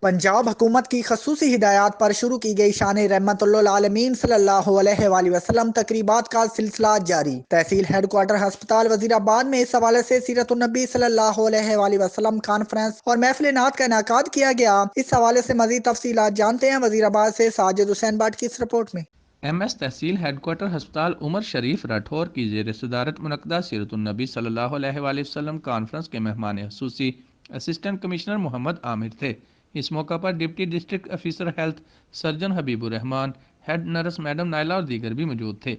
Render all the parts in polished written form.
पंजाब हुकूमत की खसूसी हिदायत पर शुरू की गई शान रहमतुल्लिल आलमीन सल्लल्लाहु अलैहि वसल्लम तकरीबात का सिलसिला जारी। तहसील हेडक्वार्टर अस्पताल वजीराबाद में इस हवाले से सीरत-उन-नबी सल्लल्लाहु अलैहि वसल्लम कॉन्फ्रेंस और महफिल नात का इनाकाद किया गया। इस हवाले से मजीद तफसीलात जानते हैं वजीराबाद से साजिद हुसैन बाट की इस रिपोर्ट में। MS तहसील हेडक्वार्टर अस्पताल उमर शरीफ राठौर की ज़ेर सदारत मुनक्कदा सीरत-उन-नबी सल्लल्लाहु अलैहि वसल्लम कॉन्फ्रेंस के मेहमान खसूसी असिस्टेंट कमिश्नर मोहम्मद आमिर थे। इस मौका पर deputy district officer health surgeon हबीब-ur-Rehman, हेड नर्स मैडम नाइला और दीगर भी मौजूद थे।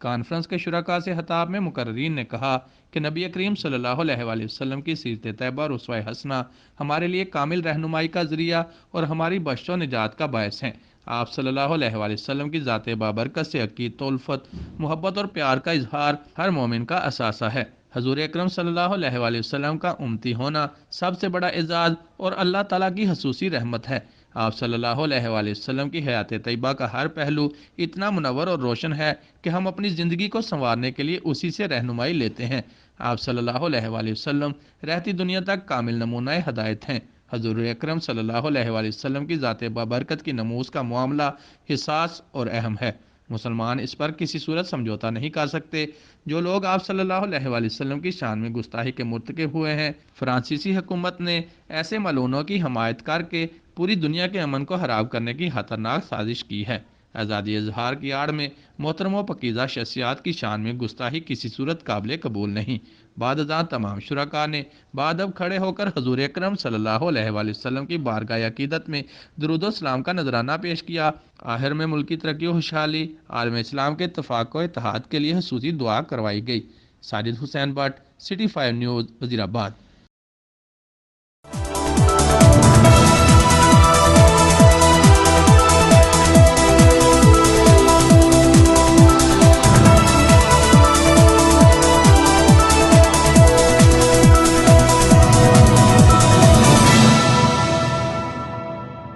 कॉन्फ्रेंस के शुरका से खिताब में मुकर्रीन ने कहा कि नबी करीम सल्लल्लाहु अलैहि वसल्लम की सीरत तैयबा और उसवा हसना हमारे लिए कामिल रहनुमाई का ज़रिया और हमारी बख्शो निजात का बायस हैं। आप सल्लल्लाहु अलैहि वसल्लम की ज़ात बाबरकत से अकीद, तोल्फत, मोहब्बत और प्यार का इजहार हर मोमिन का असासा है। हजूर अकरम सल्लल्लाहु अलैहि वसल्लम का उम्मती होना सबसे बड़ा एजाज़ और अल्लाह ताला की खसूसी रहमत है। आप सल्लल्लाहु अलैहि वसल्लम की हयात तैयबा का हर पहलू इतना मुनव्वर और रोशन है कि हम अपनी ज़िंदगी को संवारने के लिए उसी से रहनुमाई लेते हैं। आप सल्लल्लाहु अलैहि वसल्लम रहती दुनिया तक कामिल नमूना हिदायत हैं। हजूर अकरम सल्लल्लाहु अलैहि वसल्लम की ज़ात बाबरकत की नमूस का मामला हिसास और अहम है। मुसलमान इस पर किसी सूरत समझौता नहीं कर सकते। जो लोग आप सल्लल्लाहु अलैहि वसल्लम की शान में गुस्ताखी के मुर्तकिब हुए हैं, फ्रांसीसी हुकूमत ने ऐसे मलूनों की हमायत करके पूरी दुनिया के अमन को खराब करने की खतरनाक साजिश की है। आज़ादी इजहार की आड़ में मोहतरम व पकीज़ा शख्सियात की शान में गुस्ताखी किसी सूरत काबिल कबूल नहीं। बाद अज़ां तमाम शुरका ने बादब खड़े होकर हजूर अकरम सल्लल्लाहु अलैहि वसल्लम की बारगाह अकीदत में दरूद सलाम का नजराना पेश किया। आखिर में मुल्क की तरक्की और खुशहाली आलम इस्लाम के इत्तफाक व इत्तेहाद के लिए खसूसी दुआ करवाई गई। Sajid Hussain but, city 5 news, Wazirabad.